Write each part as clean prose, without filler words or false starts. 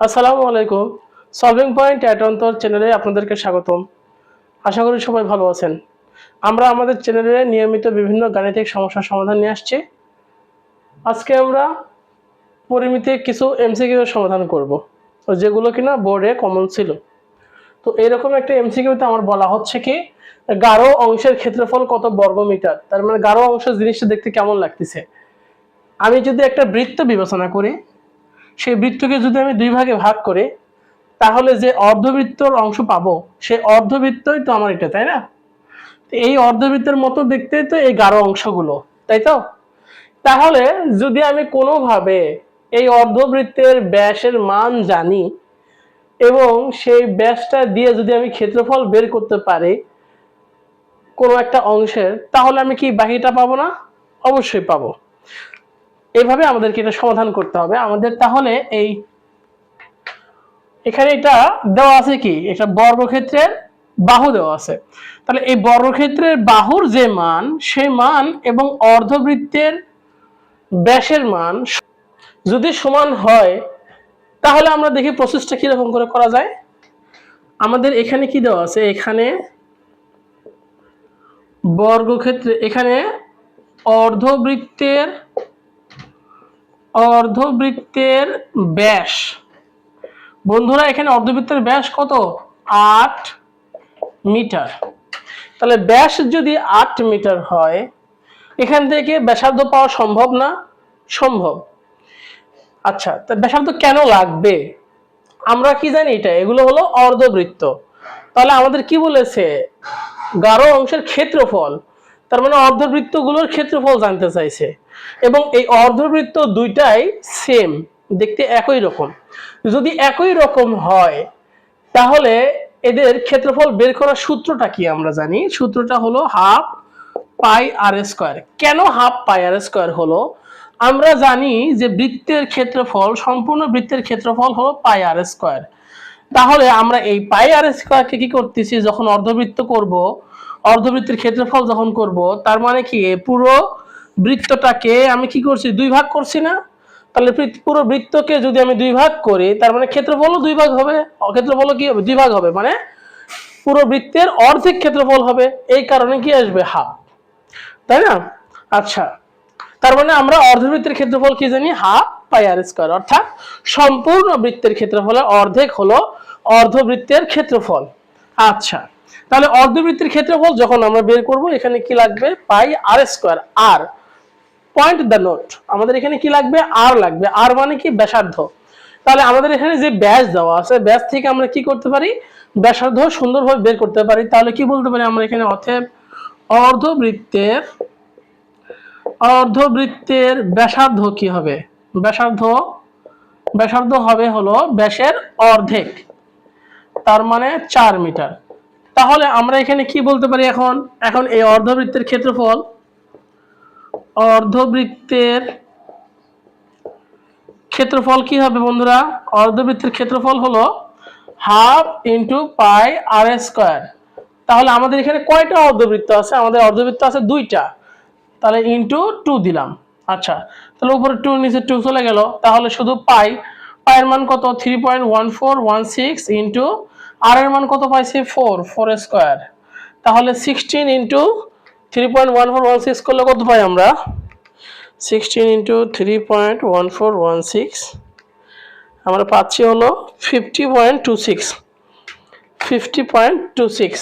আসসালামু আলাইকুম। Solving point at অন্তর চ্যানেলে আপনাদেরকে স্বাগতম। আশা করি সবাই ভালো আছেন। আমরা আমাদের চ্যানেলে নিয়মিত বিভিন্ন গাণিতিক সমস্যার সমাধান নিয়ে আসছি। আজকে আমরা পরিমিতির কিছু এমসিকিউ সমাধান করব, যেগুলো কিনা বোর্ডে কমন ছিল। তো এরকম একটা এমসিকিউতে আমার বলা হচ্ছে কি, গাঢ় অংশের ক্ষেত্রফল কত বর্গমিটার। তার মানে গাঢ় অংশ জিনিসটা দেখতে কেমন লাগতেছে। আমি যদি একটা বৃত্ত বিবেচনা করি, সেই বৃত্তকে যদি আমি দুই ভাগে ভাগ করি, তাহলে যে অর্ধবৃত্তর অংশ পাবো সেই অর্ধবৃত্তই তো আমার এটা, তাই না? এই অর্ধবৃত্তের মতো দেখতে তো এই গাঢ় অংশগুলো, তাই তো? তাহলে যদি আমি কোনোভাবে এই অর্ধবৃত্তের ব্যাসের মান জানি এবং সেই ব্যাসটা দিয়ে যদি আমি ক্ষেত্রফল বের করতে পারি কোনো একটা অংশের, তাহলে আমি কি বাকিটা পাবো না? অবশ্যই পাবো। এইভাবে আমাদেরকে এটা সমাধান করতে হবে আমাদের। তাহলে এখানে এটা দেওয়া আছে কি, এটা বর্গক্ষেত্রের বাহু দেওয়া আছে। তাহলে এই বর্গক্ষেত্রের বাহুর যে মান, সেই মান এবং অর্ধবৃত্তের ব্যাসের মান যদি সমান হয়, তাহলে আমরা দেখি প্রসেসটা কিরকম করে করা যায়। আমাদের এখানে কি দেওয়া আছে, এখানে বর্গক্ষেত্রে, এখানে অর্ধবৃত্তের অর্ধবৃত্তের ব্যাস, বন্ধুরা এখানে অর্ধবৃত্তের ব্যাস কত? 8 মিটার। তাহলে ব্যাস যদি 8 মিটার হয়, এখান থেকে ব্যাসার্ধ পাওয়া সম্ভব না? সম্ভব। আচ্ছা, তা ব্যাসার্ধ কেন লাগবে? আমরা কি জানি, এগুলো হলো অর্ধবৃত্ত। তাহলে আমাদের কি বলেছে, গাঢ় অংশের ক্ষেত্রফল, তার মানে অর্ধবৃত্তগুলোর ক্ষেত্রফল জানতে চাইছে। এবং এই অর্ধবৃত্ত দুইটাই সেম, দেখতে একই রকম। যদি একই রকম হয়, তাহলে এদের ক্ষেত্রফল বের করার সূত্রটা কি আমরা জানি। সূত্রটা হলো হাফ পাই আর স্কয়ার। কেন হাফ পাই আর স্কয়ার হলো? আমরা জানি যে বৃত্তের ক্ষেত্রফল, সম্পূর্ণ বৃত্তের ক্ষেত্রফল হলো পাই আর স্কয়ার। তাহলে আমরা এই পাই আর স্কয়ারকে কি করতেছি, যখন অর্ধবৃত্ত করব, অর্ধবৃত্তের ক্ষেত্রফল যখন করব, তার মানে কি পুরো বৃত্তটাকে আমি কি করছি, দুই ভাগ করছি না? তাহলে পুরো বৃত্তকে যদি আমি দুই ভাগ করি, তার মানে ক্ষেত্রফলও দুই ভাগ হবে। ক্ষেত্রফলও কি হবে, দুই ভাগ হবে, মানে পুরো বৃত্তের অর্ধেক ক্ষেত্রফল হবে। এই কারণে কি আসবে, হাফ, তাই না? আচ্ছা, তার মানে আমরা অর্ধবৃত্তের ক্ষেত্রফল কি জানি, হাফ পাই আর স্কয়ার, অর্থাৎ সম্পূর্ণ বৃত্তের ক্ষেত্রফলের অর্ধেক হলো অর্ধবৃত্তের ক্ষেত্রফল। আচ্ছা, তাহলে অর্ধবৃত্তের ক্ষেত্রফল যখন আমরা বের করব, এখানে কি লাগবে, পাই আর স্কয়ার। আর পয়েন্ট দ্য নোট, আমাদের এখানে কি লাগবে, আর লাগবে। আর মানে কি, ব্যাসার্ধ। তাহলে আমাদের এখানে যে ব্যাস দেওয়া আছে, ব্যাস থেকে আমরা কি করতে পারি, ব্যাসার্ধ সুন্দরভাবে বের করতে পারি। তাহলে কি বলতে পারি আমরা এখানে, অতএব অর্ধবৃত্তের অর্ধবৃত্তের ব্যাসার্ধ কি হবে, ব্যাসার্ধ হবে হলো ব্যাসের অর্ধেক, তার মানে 4 মিটার। তাহলে আমরা এখানে কি বলতে পারি, এখন এখন এই অর্ধবৃত্তের ক্ষেত্রফল কি হবে বন্ধুরা? অর্ধবৃত্তের ক্ষেত্রফল হলো হাফ ইন্টু পাই আর স্কয়ার। তাহলে আমাদের এখানে কয়টা অর্ধবৃত্ত আছে? আমাদের অর্ধবৃত্ত আছে দুইটা, তাহলে ইন্টু 2 দিলাম। আচ্ছা, তাহলে উপরে 2 নিচে 2 চলে গেল। তাহলে শুধু পায়ের মান কত, 3.1416 ইন্টু আর এর মান কত পাইছি, 4 স্কয়ার। তাহলে 16 ইন্টু 3.1416 করলে কত পাই আমরা, 16 ইন্টু 3.1416 আমরা পাচ্ছি হলো 50.26 50.26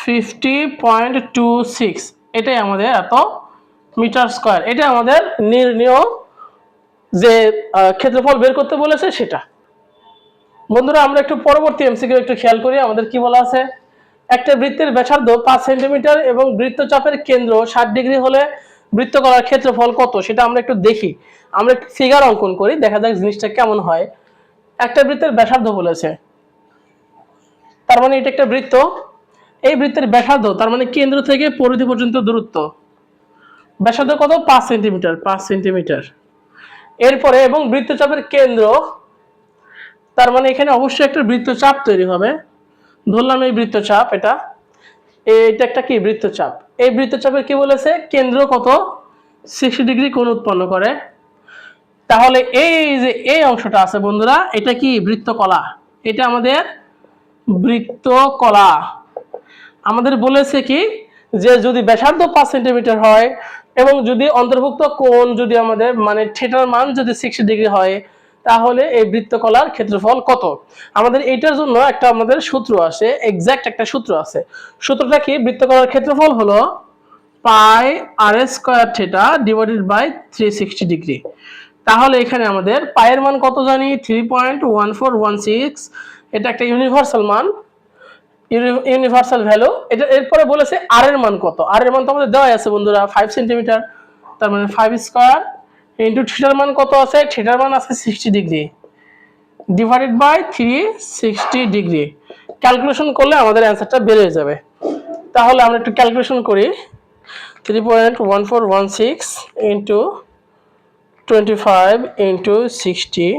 50.26। এটাই আমাদের এত মিটার স্কয়ার। এটা আমাদের নির্ণয় যে ক্ষেত্রফল বের করতে বলেছে সেটা। বন্ধুরা আমরা একটু পরবর্তী এমসিকিউ একটু খেয়াল করি। আমাদের কি বলা আছে, একটা বৃত্তের ব্যাসার্ধ 5 সেন্টিমিটার এবং বৃত্তচাপের কেন্দ্র 60 ডিগ্রি হলে বৃত্তকলার ক্ষেত্রফল কত, সেটা আমরা একটু দেখি। আমরা একটু ফিগার অঙ্কন করি, দেখা যাক জিনিসটা কেমন হয়। একটা বৃত্তের ব্যাসার্ধ বলেছে, তার মানে এটা একটা বৃত্ত। এই বৃত্তের ব্যাসার্ধ, তার মানে কেন্দ্র থেকে পরিধি পর্যন্ত দূরত্ব, ব্যাসার্ধ কত, 5 সেন্টিমিটার, 5 সেন্টিমিটার। এরপরে এবং বৃত্তচাপের কেন্দ্র, তার মানে এখানে অবশ্যই একটা বৃত্তচাপ তৈরি হবে। ধরলাম এই বৃত্তচাপ, এটা একটা কি বৃত্তচাপ। এই বৃত্তচাপের কি বলেছে, কেন্দ্র কত, 60 ডিগ্রি কোণ উৎপন্ন করে। তাহলে এই যে এই অংশটা আছে বন্ধুরা, এটা কি বৃত্তকলা, এটা আমাদের বৃত্তকলা। আমাদের বলেছে কি যে যদি ব্যাসার্ধ 5 সেন্টিমিটার হয় এবং যদি অন্তর্ভুক্ত কোণ যদি আমাদের মানে থিটার মান যদি 60 ডিগ্রি হয়, তাহলে এই বৃত্তকলার ক্ষেত্রফল কত। আমাদের এটার জন্য একটা আমাদের সূত্র আছে, এক্সাক্ট একটা সূত্র আছে। সূত্রটা কি, বৃত্তকলার ক্ষেত্রফল হলো pi r square theta divided by 360 degree. তাহলে এখানে আমাদের পায়ের মান কত জানি, 3.1416। এটা একটা ইউনিভার্সাল মান, ইউনিভার্সাল ভ্যালু। এটা এরপরে বলেছে আর এর মান কত, আর এর মান তো আমাদের দেওয়া আছে বন্ধুরা 5 সেন্টিমিটার, তার মানে 5 স্কয়ার ইনটু থিটার মান কত আছে, থিটার মান আছে 60 degree divided by 360 degree. Calculation করলে আমাদের অ্যান্সারটা বের হয়ে যাবে। তাহলে আমরা একটু ক্যালকুলেশন করি, 3.1416 into 25 into 60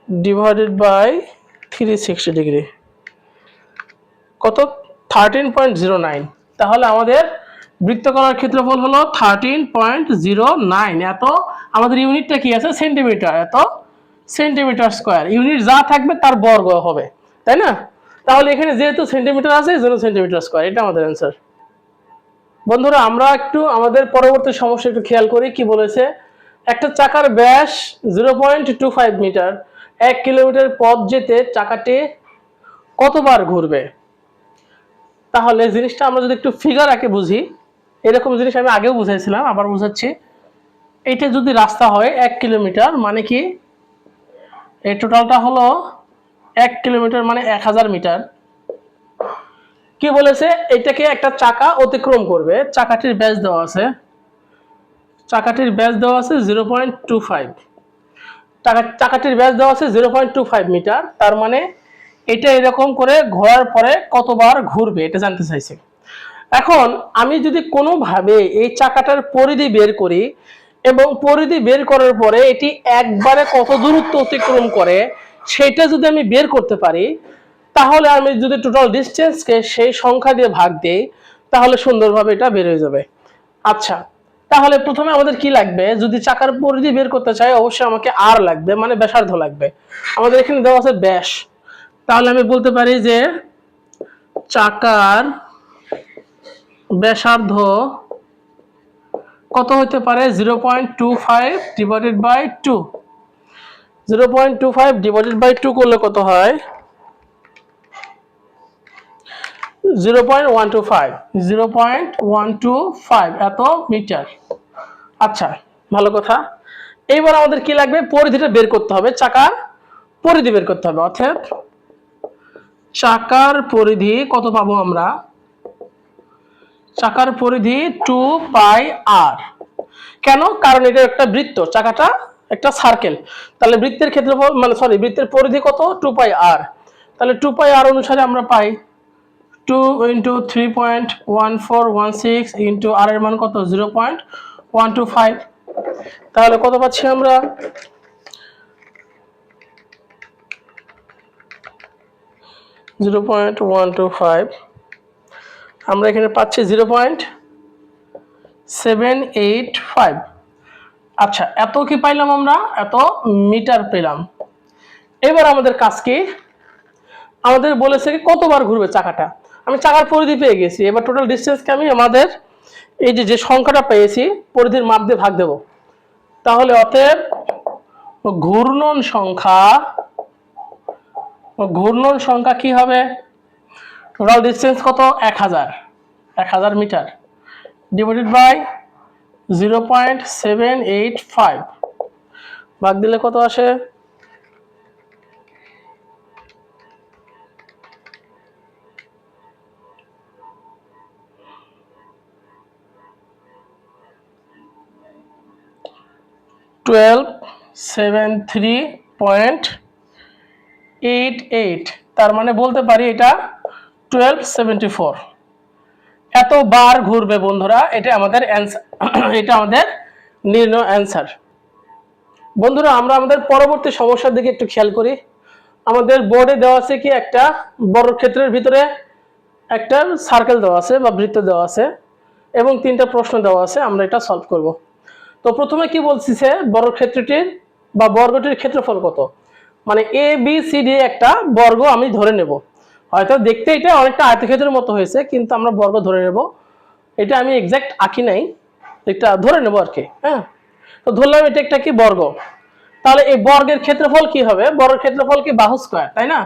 divided by 360 degree কত, 13.09। তাহলে আমাদের বৃত্তকলার ক্ষেত্রফল হলো 13.09। এত আমাদের ইউনিটটা কি আছে, সেন্টিমিটার, এত সেন্টিমিটার স্কয়ার। ইউনিট যা থাকবে তার বর্গ হবে, তাই না? তাহলে এখানে যেহেতু সেন্টিমিটার আছে এজন্য সেন্টিমিটার স্কয়ার, এটা আমাদের অ্যান্সার। বন্ধুরা আমরা একটু আমাদের পরবর্তী সমস্যা একটু খেয়াল করি, কি বলেছে, একটা চাকার ব্যাস 0.25 মিটার, 1 কিলোমিটার পথ যেতে চাকাটি কতবার ঘুরবে। তাহলে জিনিসটা আমরা যদি একটু ফিগার আঁকে বুঝি, এরকম জিনিস আমি আগেও বুঝাইছিলাম, আবার বুঝাচ্ছি। এইটা যদি রাস্তা হয় 1 কিলোমিটার, মানে কি এই টোটালটা হলো 1 কিলোমিটার মানে 1000 মিটার। কি বলেছে, এটাকে একটা চাকা অতিক্রম করবে, চাকাটির ব্যাস দেওয়া আছে, চাকাটির ব্যাস দেওয়া আছে 0.25, চাকাটির ব্যাস দেওয়া আছে 0.25 মিটার। তার মানে এটা এরকম করে ঘোরার পরে কতবার ঘুরবে এটা জানতে চাইছে। এখন আমি যদি কোনোভাবে এই চাকাটার পরিধি বের করি এবং পরিধি বের করার পরে এটি একবারে কত দূরত্ব অতিক্রম করে সেটা যদি আমি বের করতে পারি, তাহলে আমি যদি টোটাল ডিস্টেন্সকে সেই সংখ্যা দিয়ে ভাগ দেই, তাহলে সুন্দরভাবে এটা বের হয়ে যাবে। আচ্ছা, তাহলে প্রথমে আমাদের কি লাগবে, যদি চাকার পরিধি বের করতে চাই অবশ্যই আমাকে আর লাগবে, মানে ব্যাসার্ধ লাগবে। আমাদের এখানে দেওয়া আছে ব্যাস, তাহলে আমি বলতে পারি যে চাকার ব্যাসার্ধ কত হতে পারে, 0.25 ডিভাইডেড বাই 2। 0.25 ডিভাইডেড বাই 2 করলে কত হয়, 0.125 এত মিটার। আচ্ছা, ভালো কথা। এইবার আমাদের কি লাগবে, পরিধিটা বের করতে হবে, চাকার পরিধি বের করতে হবে। অর্থাৎ চাকার পরিধি কত পাবো আমরা, চাকার পরিধি 2 পাই আর। কেন, কারণ এটা একটা বৃত্ত, চাকাটা একটা সার্কেল, তাহলে বৃত্তের ক্ষেত্রফল মানে সরি বৃত্তের পরিধি কত, 2 পাই আর। তাহলে 2 পাই আর অনুসারে আমরা পাই 2 ইন্টু 3.1416 ইন্টু আর এর মান কত, 0.125। তাহলে কত পাচ্ছি আমরা, 0.125। আমরা এখানে পাচ্ছি 0.785। আচ্ছা, এত কি পাইলাম আমরা, এত মিটার পেলাম। এবার আমাদের কাজ কি, আমাদের বলেছে কি কতবার ঘুরবে চাকাটা। আমি চাকার পরিধি পেয়ে গেছি, এবার টোটাল ডিস্টেন্সকে আমি আমাদের এই যে সংখ্যাটা পেয়েছি পরিধির মাপ দিয়ে ভাগ দেব। তাহলে অতএব ঘূর্ণন সংখ্যা কি হবে, টোটাল ডিস্টেন্স কত, 1000 মিটার ডিভাইডেড বাই 0.785 ভাগ দিলে কত আসে, 1273.88। তার মানে বলতে পারি এটা 1274 এত বার ঘুরবে বন্ধুরা। এটা আমাদের অ্যান্সার, এটা আমাদের নির্ণয় অ্যান্সার। বন্ধুরা আমরা আমাদের পরবর্তী সমস্যার দিকে একটু খেয়াল করি। আমাদের বোর্ডে দেওয়া আছে কি, একটা বর্গক্ষেত্রের ভিতরে একটা সার্কেল দেওয়া আছে বা বৃত্ত দেওয়া আছে এবং 3টা প্রশ্ন দেওয়া আছে, আমরা এটা সলভ করব। তো প্রথমে কি বলছিছে বর্গক্ষেত্রটির বা বর্গটির ক্ষেত্রফল কত, মানে এ বি সি ডি একটা বর্গ আমি ধরে নেব, হয়তো দেখতে এটা অনেকটা আয়তক্ষেত্রের মতো হয়েছে কিন্তু আমরা বর্গ ধরে নেব, এটা আমি এক্সাক্ট আঁকি নাই, এটা ধরে নেব আর কি। হ্যাঁ, তো ধরলাম এটা একটা কি বর্গ, তাহলে এই বর্গের ক্ষেত্রফল কি হবে, বর্গের ক্ষেত্রফল কি বাহু স্কয়ার, তাই না?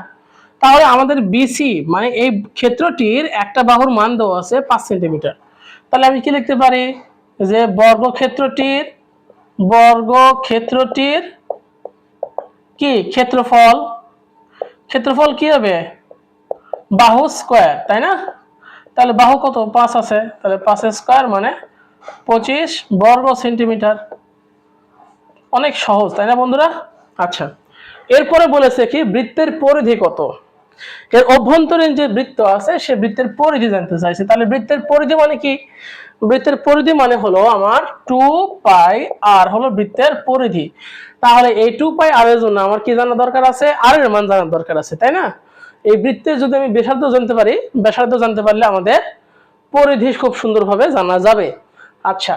তাহলে আমাদের বিসি মানে এই ক্ষেত্রটির একটা বাহুর মান দেওয়া আছে 5 সেন্টিমিটার, তাহলে আমি কি লিখতে পারি যে বর্গক্ষেত্রটির কি ক্ষেত্রফল, ক্ষেত্রফল কি হবে বাহু স্কয়ার, তাই না? তাহলে বাহু কত 5 আছে, তাহলে 5 স্কয়ার মানে 25 বর্গ সেন্টিমিটার। অনেক সহজ তাই না বন্ধুরা? আচ্ছা, এরপরে বলেছে কি বৃত্তের পরিধি কত, এর অভ্যন্তরীণ যে বৃত্ত আছে সে বৃত্তের পরিধি জানতে চাইছে। তাহলে বৃত্তের পরিধি মানে কি, বৃত্তের পরিধি মানে হলো আমার 2 পাই আর হলো বৃত্তের পরিধি। তাহলে এই 2 পাই আর এর জন্য আমার কি জানা দরকার আছে, আর এর মান জানার দরকার আছে, তাই না? এই বৃত্তের যদি আমি ব্যাসার্ধ জানতে পারি, ব্যাসার্ধ জানতে পারলে আমাদের পরিধি খুব সুন্দরভাবে জানা যাবে। আচ্ছা,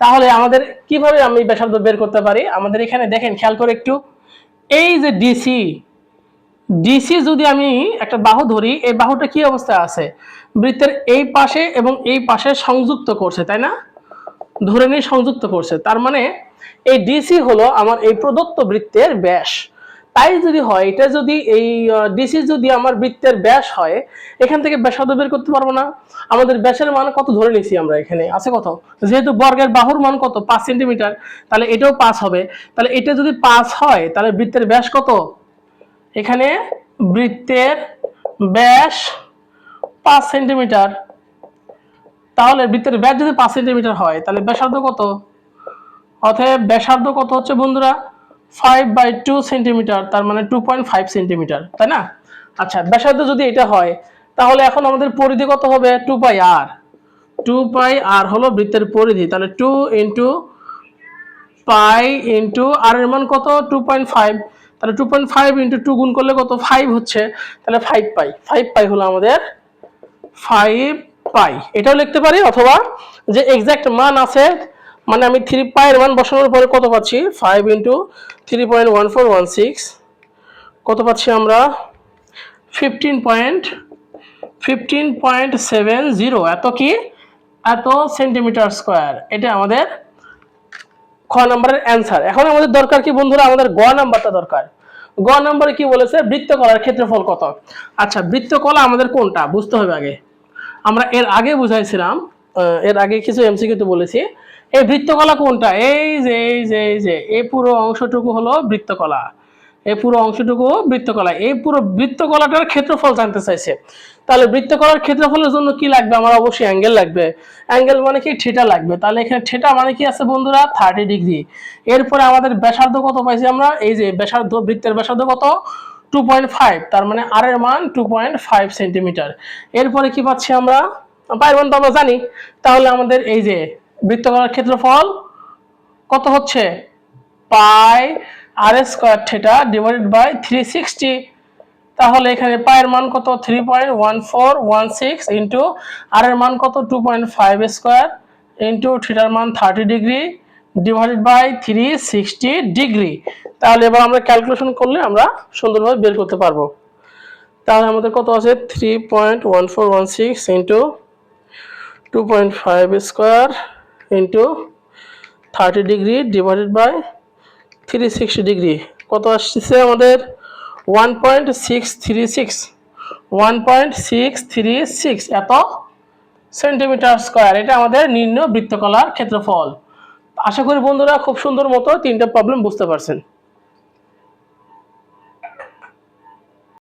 তাহলে আমাদের কিভাবে আমি ব্যাসার্ধ বের করতে পারি, আমাদের এখানে দেখেন খেয়াল করে একটু, এই যে ডিসি, ডিসি যদি আমি একটা বাহু ধরি, এই বাহুটা কি অবস্থায় আছে, বৃত্তের এই পাশে এবং এই পাশে সংযুক্ত করছে, তাই না? ধরে নিয়ে সংযুক্ত করছে, তার মানে এই ডিসি হলো আমার এই প্রদত্ত বৃত্তের ব্যাস। তাই যদি হয় এটা যদি এই ডিসি যদি আমার বৃত্তের ব্যাস হয়, এখান থেকে ব্যাসার্ধ বের করতে পারবো না? আমাদের ব্যাসের মান কত ধরে নিছি আমরা, এখানে আছে কত, যেহেতু বর্গের বাহুর মান কত 5 সেন্টিমিটার, তাহলে এটাও 5 হবে। তাহলে এটা যদি 5 হয় তাহলে বৃত্তের ব্যাস কত, এখানে বৃত্তের ব্যাস 5 সেন্টিমিটার। তাহলে বৃত্তের ব্যাস যদি 5 সেন্টিমিটার হয় তাহলে ব্যাসার্ধ কত, অতএব ব্যাসার্ধ কত হচ্ছে বন্ধুরা 5/2 সেন্টিমিটার, তার মানে 2.5 সেন্টিমিটার, তাই না? আচ্ছা, ব্যাসার্ধ যদি এটা হয় তাহলে এখন আমাদের পরিধি কত হবে 2 পাই আর, 2 পাই আর হলো বৃত্তের পরিধি, তাহলে 2 ইন্টু পাই ইন্টু আর এর মান কত 2.5, তাহলে 2.5 ইন্টু 2 গুণ করলে কত 5 হচ্ছে, তাহলে 5 পাই, 5 পাই হলো আমাদের 5 পাই। এটাও লিখতে পারি, অথবা যে এক্সাক্ট মান আছে, মানে আমি 3 পাই এর মান বসানোর পরে কত পাচ্ছি 5 ইন্টু 3.1416, কত পাচ্ছি আমরা 15.70, এত কি এত সেন্টিমিটার স্কয়ার। এটা আমাদের খ নম্বরের অ্যান্সার। এখন আমাদের দরকার কি বন্ধুরা, আমাদের গ নাম্বারটা দরকার। গ নম্বরে কি বলেছে, বৃত্তকলার ক্ষেত্রফল কত। আচ্ছা, বৃত্তকলা আমাদের কোনটা বুঝতে হবে আগে। আমরা এর আগে বুঝাইছিলাম, এর আগে কিছু এমসিকিউ তে বলেছি এই বৃত্তকলা কোনটা, এই যে এই পুরো অংশটুকু হলো বৃত্তকলা, এই পুরো অংশটুকু বৃত্তকলা, এই পুরো বৃত্তকলাটার ক্ষেত্রফল জানতে চাইছে। তাহলে বৃত্তকলার ক্ষেত্রফলের জন্য কি লাগবে, আমার অবশ্যই অ্যাঙ্গেল লাগবে। অ্যাঙ্গেল মানে কি থিটা লাগবে, তাহলে এখানে থিটা মানে কি আছে বন্ধুরা 30 ডিগ্রি। এরপরে আমাদের ব্যাসার্ধ কত পাইছি আমরা, এই যে ব্যাসার্ধ, বৃত্তের ব্যাসার্ধ কত 2.5, তার মানে আর এর মান 2.5 সেন্টিমিটার। এরপরে কি পাচ্ছি আমরা, পায়ের মান তো আমরা জানি, তাহলে আমাদের এই যে বৃত্তকলার ক্ষেত্রফল কত হচ্ছে পাই r square theta divided by 360। তাহলে এখানে পায়ের মান কত 3.1416 ইন্টু আর এর মান কত 2.5 স্কয়ার ইন্টু থিটার মান 30 ডিগ্রি ডিভাইডেড বাই 360 ডিগ্রি। তাহলে এবার আমরা ক্যালকুলেশন করলে আমরা সুন্দরভাবে বের করতে পারবো। তাহলে আমাদের কত আছে 3.1416 into 2.5 square into 30 degree divided by 360 degree, কত আসছে আমাদের 1.636 এত সেন্টিমিটার স্কয়ার। এটা আমাদের নির্ণয় বৃত্তকলার ক্ষেত্রফল। আশা করি বন্ধুরা খুব সুন্দর মতো তিনটা প্রবলেম বুঝতে পারছেন।